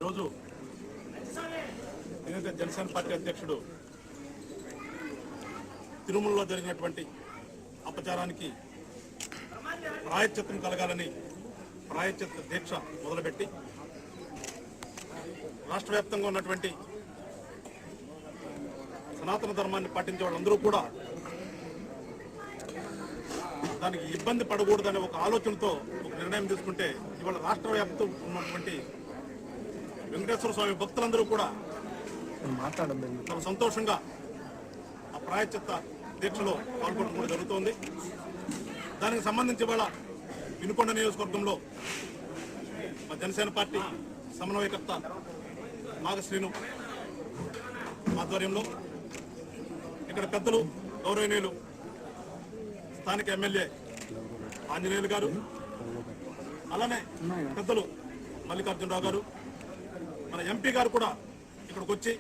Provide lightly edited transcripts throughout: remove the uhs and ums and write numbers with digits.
రోజు జనసేన పార్టీ అధ్యక్షుడు తిరుమలలో జరిగినటువంటి అపచారానికి ప్రాయశ్చిత్తం కలగాలని ప్రాయశ్చిత్త దీక్ష మొదలుపెట్టి రాష్ట్ర వ్యాప్తంగా ఉన్నటువంటి సనాతన ధర్మాన్ని పాటించే వాళ్ళందరూ కూడా దానికి ఇబ్బంది పడకూడదనే ఒక ఆలోచనతో ఒక నిర్ణయం తీసుకుంటే ఇవాళ రాష్ట్ర వ్యాప్తం ఉన్నటువంటి వెంకటేశ్వర స్వామి భక్తులందరూ కూడా చాలా సంతోషంగా ఆ ప్రాయశ్చిత్త దీక్షలో పాల్గొనడం కూడా జరుగుతోంది. దానికి సంబంధించి ఇవాళ వినుకొండ నియోజకవర్గంలో మా జనసేన పార్టీ సమన్వయకర్త నాగశ్రీను ఆధ్వర్యంలో ఇక్కడ పెద్దలు గౌరవనీయులు స్థానిక ఎమ్మెల్యే ఆంజనేయులు గారు, అలానే పెద్దలు మల్లికార్జునరావు గారు, మన ఎంపీ గారు కూడా ఇక్కడికి వచ్చి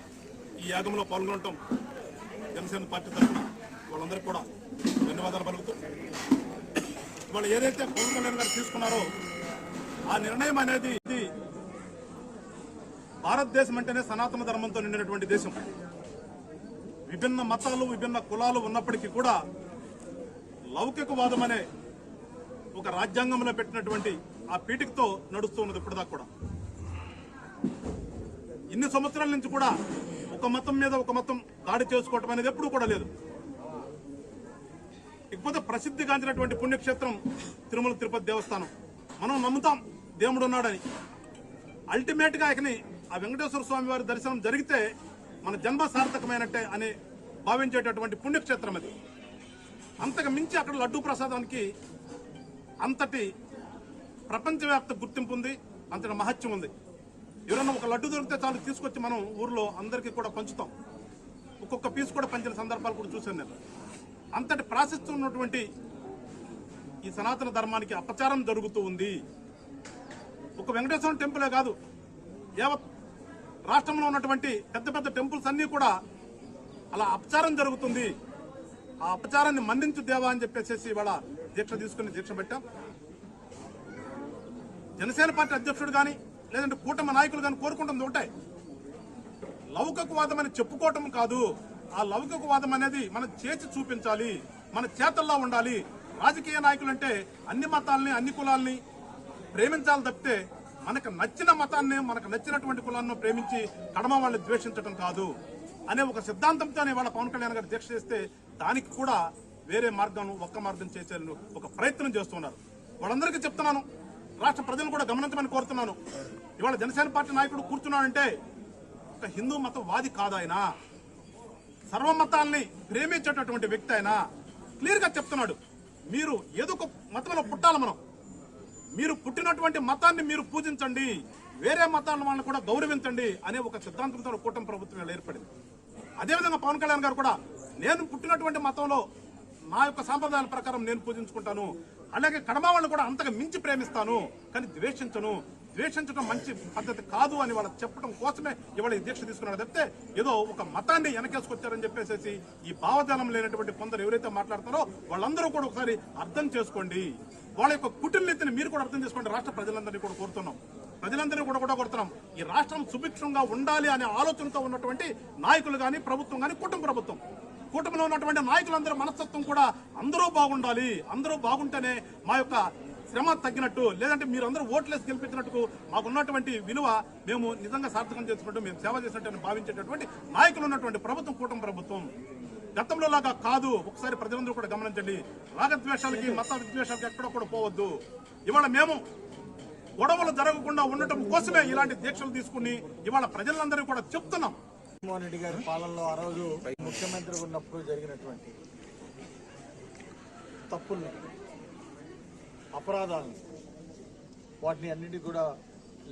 ఈ యాగంలో పాల్గొనటం జనసేన పార్టీ తరఫున వాళ్ళందరికీ కూడా ధన్యవాదాలు పలుకుతూ, వాళ్ళు ఏదైతే పవన్ కళ్యాణ్ గారు తీసుకున్నారో ఆ నిర్ణయం అనేది ఇది భారతదేశం అంటేనే సనాతన ధర్మంతో నిండినటువంటి దేశం. విభిన్న మతాలు విభిన్న కులాలు ఉన్నప్పటికీ కూడా లౌకికవాదం అనే ఒక రాజ్యాంగంలో పెట్టినటువంటి ఆ పీఠికతో నడుస్తూ ఉన్నది ఇప్పటిదాకా కూడా. ఇన్ని సంవత్సరాల నుంచి కూడా ఒక మతం మీద ఒక మతం దాడి చేసుకోవటం అనేది ఎప్పుడు కూడా లేదు. ఇకపోతే ప్రసిద్ధిగాంచినటువంటి పుణ్యక్షేత్రం తిరుమల తిరుపతి దేవస్థానం. మనం నమ్ముతాం దేవుడు ఉన్నాడని. అల్టిమేట్ గా ఆయనని ఆ వెంకటేశ్వర స్వామి వారి దర్శనం జరిగితే మన జన్మ సార్థకమైనట్టే అని భావించేటటువంటి పుణ్యక్షేత్రం అది. అంతకు మించి అక్కడ లడ్డూ ప్రసాదానికి అంతటి ప్రపంచవ్యాప్త గుర్తింపు ఉంది, అంతటి మహత్యం ఉంది. ఎవరన్నా ఒక లడ్డు దొరికితే చాలు తీసుకొచ్చి మనం ఊర్లో అందరికీ కూడా పంచుతాం. ఒక్కొక్క పీస్ కూడా పంచిన సందర్భాలు కూడా చూశాను నేను. అంతటి ప్రాశస్త్యం ఉన్నటువంటి ఈ సనాతన ధర్మానికి అపచారం జరుగుతూ ఉంది. ఒక వెంకటేశ్వర టెంపులే కాదు, యావత్ రాష్ట్రంలో ఉన్నటువంటి పెద్ద పెద్ద టెంపుల్స్ అన్నీ కూడా అలా అపచారం జరుగుతుంది. ఆ అపచారాన్ని మన్నించు దేవా అని చెప్పేసి ఇవాళ దీక్ష తీసుకుని దీక్ష పెట్టాం. జనసేన పార్టీ అధ్యక్షుడు కానీ లేదంటే కూటమి నాయకులు కానీ కోరుకుంటుంది ఒకటే, లౌకికవాదం అని చెప్పుకోవటం కాదు. ఆ లౌకికవాదం అనేది మనం చేసి చూపించాలి, మన చేతల్లో ఉండాలి. రాజకీయ నాయకులు అంటే అన్ని మతాలని అన్ని కులాలని ప్రేమించాలి తప్పితే మనకు నచ్చిన మతాన్ని మనకు నచ్చినటువంటి కులాన్ని ప్రేమించి కడమ వాళ్ళని ద్వేషించడం కాదు అనే ఒక సిద్ధాంతంతోనే వాళ్ళ పవన్ కళ్యాణ్ గారు దీక్ష చేస్తే దానికి కూడా వేరే మార్గం ఒక్క మార్గం చేసే ఒక ప్రయత్నం చేస్తున్నారు. వాళ్ళందరికీ చెప్తున్నాను, రాష్ట్ర ప్రజలు కూడా గమనించమని కోరుతున్నాను. ఇవాళ జనసేన పార్టీ నాయకుడు కూర్చున్నాడంటే ఒక హిందూ మతం వాది కాదు, ఆయన సర్వమతాల్ని ప్రేమించేటటువంటి వ్యక్తి. ఆయన క్లియర్ గా చెప్తున్నాడు, మీరు ఏదో ఒక మతంలో పుట్టాలి, మీరు పుట్టినటువంటి మతాన్ని మీరు పూజించండి, వేరే మతాల వాళ్ళని కూడా గౌరవించండి అనే ఒక సిద్ధాంతంతో కూటమి ప్రభుత్వం ఏర్పడింది. అదేవిధంగా పవన్ కళ్యాణ్ గారు కూడా నేను పుట్టినటువంటి మతంలో నా యొక్క సాంప్రదాయాల ప్రకారం నేను పూజించుకుంటాను, అలాగే కడమ వాళ్ళని కూడా అంతగా మించి ప్రేమిస్తాను, కానీ ద్వేషించడం మంచి పద్ధతి కాదు అని వాళ్ళకి చెప్పడం కోసమే ఇవాళ ఈ దీక్ష తీసుకున్నాడు తప్పితే ఏదో ఒక మతాన్ని వెనకేసుకొచ్చారని చెప్పేసి ఈ భావజాలం లేనటువంటి కొందరు ఎవరైతే మాట్లాడతారో వాళ్ళందరూ కూడా ఒకసారి అర్థం చేసుకోండి. వాళ్ళ యొక్క కుటుంబీతిని మీరు కూడా అర్థం చేసుకోండి. రాష్ట్ర ప్రజలందరినీ కూడా కోరుతున్నాం, ప్రజలందరినీ కూడా కోరుతున్నాం. ఈ రాష్ట్రం సుభిక్షంగా ఉండాలి అనే ఆలోచనతో ఉన్నటువంటి నాయకులు కానీ ప్రభుత్వం కానీ కూటమిలో ఉన్నటువంటి నాయకులందరూ మనస్తత్వం కూడా అందరూ బాగుండాలి. అందరూ బాగుంటేనే మా యొక్క శ్రమ తగ్గినట్టు, లేదంటే మీరు అందరూ ఓట్లేసి గెలిపించినట్టు మాకున్నటువంటి విలువ మేము నిజంగా సార్థకం చేసుకుంటూ మేము సేవ చేసినట్టు భావించేటటువంటి నాయకులు ఉన్నటువంటి ప్రభుత్వం కూటమి ప్రభుత్వం. గతంలో లాగా కాదు. ఒకసారి ప్రజలందరూ కూడా గమనించండి. రాగద్వేషాలకి మత విద్వేషాలకి ఎక్కడ కూడా పోవద్దు. ఇవాళ మేము గొడవలు జరగకుండా ఉండటం కోసమే ఇలాంటి దీక్షలు తీసుకుని ఇవాళ ప్రజలందరూ కూడా చెప్తున్నాం. జగన్మోహన్ రెడ్డి గారి పాలనలో ఆ రోజు ముఖ్యమంత్రి ఉన్నప్పుడు జరిగినటువంటి తప్పుల్ని, అపరాధాలను, వాటిని అన్నిటి కూడా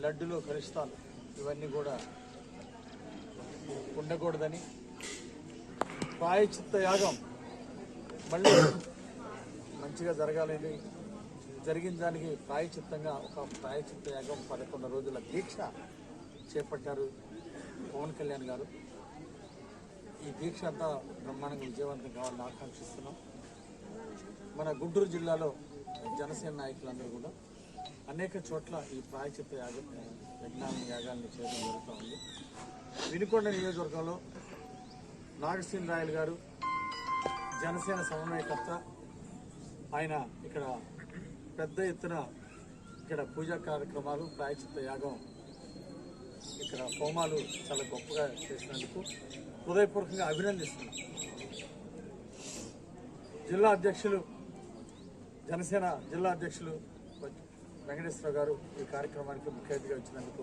లడ్డులో కలుస్తాలు ఇవన్నీ కూడా ఉండకూడదని ప్రాయశ్చిత్త యాగం మళ్ళీ మంచిగా జరగాలని జరిగిన దానికి ప్రాయశ్చిత్తంగా ఒక ప్రాయశ్చిత్త యాగం 11 రోజుల దీక్ష చేపట్టారు పవన్ కళ్యాణ్ గారు. ఈ దీక్ష అంతా బ్రహ్మాండంగా విజయవంతం కావాలని ఆకాంక్షిస్తున్నాం. మన గుంటూరు జిల్లాలో జనసేన నాయకులందరూ కూడా అనేక చోట్ల ఈ ప్రాయచిత్త యాగాల్ని చేయడం జరుగుతూ ఉంది. వినుకొండ నియోజకవర్గంలో నాగశ్రీన్ రాయల్ గారు జనసేన సమన్వయకర్త, ఆయన ఇక్కడ పెద్ద ఎత్తున ఇక్కడ పూజా కార్యక్రమాలు, ప్రాయచిత్త యాగం, ఇక్కడ హోమాలు చాలా గొప్పగా చేసినందుకు హృదయపూర్వకంగా అభినందిస్తున్నాం. జిల్లా అధ్యక్షులు, జనసేన జిల్లా అధ్యక్షులు వెంకటేశ్వర గారు ఈ కార్యక్రమానికి ముఖ్య అతిథిగా వచ్చినందుకు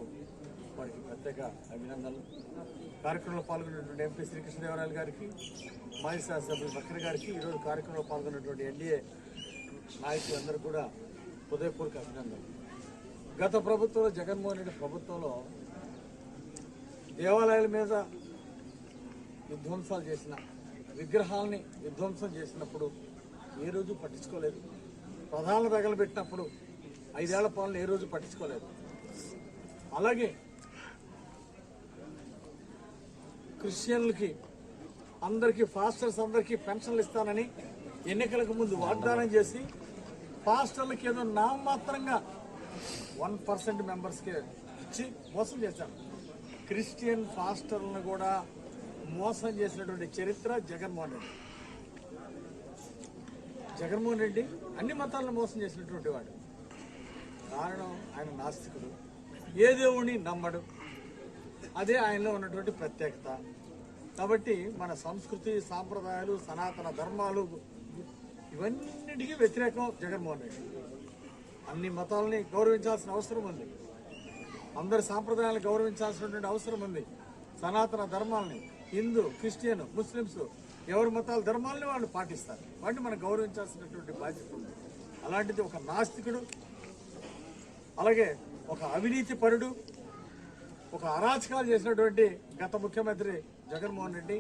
వారికి ప్రత్యేక అభినందనలు. కార్యక్రమంలో పాల్గొన్నటువంటి ఎంపీ శ్రీకృష్ణదేవరాయలు గారికి, మాజీ శాసనసభ్యులు బక్కర్ గారికి, ఈరోజు కార్యక్రమంలో పాల్గొన్నటువంటి ఎన్డీఏ నాయకులందరూ కూడా హృదయపూర్వక అభినందనలు. గత ప్రభుత్వంలో, జగన్మోహన్ రెడ్డి ప్రభుత్వంలో దేవాలయాల మీద విధ్వంసాలు చేసిన, విగ్రహాలని విధ్వంసం చేసినప్పుడు ఏ రోజు పట్టించుకోలేదు. ప్రధాన తగలబెట్టినప్పుడు 5 ఏళ్ల పాలన ఏ రోజు పట్టించుకోలేదు. అలాగే క్రిస్టియన్లకి అందరికీ, పాస్టర్స్ అందరికీ పెన్షన్లు ఇస్తానని ఎన్నికలకు ముందు వాగ్దానం చేసి పాస్టర్లకి ఏదో నామమాత్రంగా 1% మెంబర్స్కి ఇచ్చి మోసం చేశారు. క్రిస్టియన్ పాస్టర్లను కూడా మోసం చేసినటువంటి చరిత్ర జగన్మోహన్ రెడ్డి. జగన్మోహన్ రెడ్డి అన్ని మతాలను మోసం చేసినటువంటి వాడు. కారణం, ఆయన నాస్తికుడు, ఏ దేవుణ్ణి నమ్మడు. అదే ఆయనలో ఉన్నటువంటి ప్రత్యేకత. కాబట్టి మన సంస్కృతి, సాంప్రదాయాలు, సనాతన ధర్మాలు ఇవన్నిటికీ వ్యతిరేకం జగన్మోహన్ రెడ్డి. అన్ని మతాలని గౌరవించాల్సిన అవసరం ఉంది. అందరి సాంప్రదాయాలను గౌరవించాల్సినటువంటి అవసరం ఉంది. సనాతన ధర్మాలని, హిందూ, క్రిస్టియన్, ముస్లిమ్స్ ఎవరి మతాల ధర్మాలని వాళ్ళు పాటిస్తారు. వాటిని మనం గౌరవించాల్సినటువంటి బాధ్యత ఉంది. అలాంటిది ఒక నాస్తికుడు, అలాగే ఒక అవినీతి పరుడు, ఒక అరాచకాలు చేసినటువంటి గత ముఖ్యమంత్రి జగన్మోహన్ రెడ్డి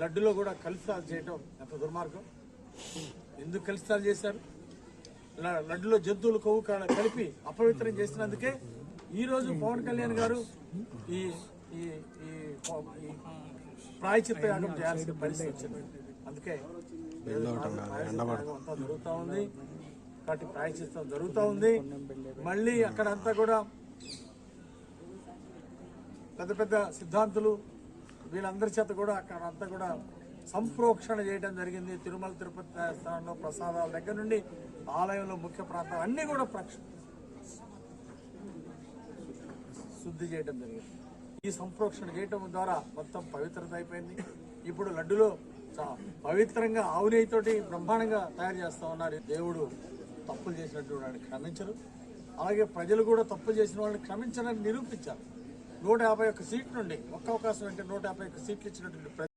లడ్డులో కూడా కలిసాలు చేయడం ఎంత దుర్మార్గం. ఎందుకు కలిసాలు చేశారు? లడ్డులో జంతువులు కొవ్వు కలిపి అపవిత్రం చేసినందుకే ఈరోజు పవన్ కళ్యాణ్ గారు ఈ ఈ ఈ ప్రాయచిత్త యాగం చేయాల్సిన పరిస్థితి వచ్చింది. అందుకే అంతా జరుగుతూ ఉంది. కాబట్టి ప్రాయచిత్తం జరుగుతూ ఉంది. మళ్ళీ అక్కడంతా కూడా పెద్ద పెద్ద సిద్ధాంతులు వీళ్ళందరి చేత కూడా అక్కడ అంతా కూడా సంప్రోక్షణ చేయడం జరిగింది. తిరుమల తిరుపతి దేవస్థానంలో ప్రసాదాల దగ్గర నుండి ఆలయంలో ముఖ్య ప్రాంతాలు అన్నీ కూడా శుద్ధి చేయడం జరిగింది. ఈ సంప్రోక్షణ చేయటం ద్వారా మొత్తం పవిత్రత అయిపోయింది. ఇప్పుడు లడ్డులో పవిత్రంగా ఆవు నెయ్యితోటి బ్రహ్మాండంగా తయారు చేస్తా ఉన్నారు. దేవుడు తప్పులు చేసినటువంటి వాళ్ళని క్షమించరు. అలాగే ప్రజలు కూడా తప్పులు చేసిన వాళ్ళని క్షమించాలని నిరూపించారు. 151 సీట్ల నుండి ఒక్క అవకాశం అంటే 151 సీట్లు ఇచ్చినటువంటి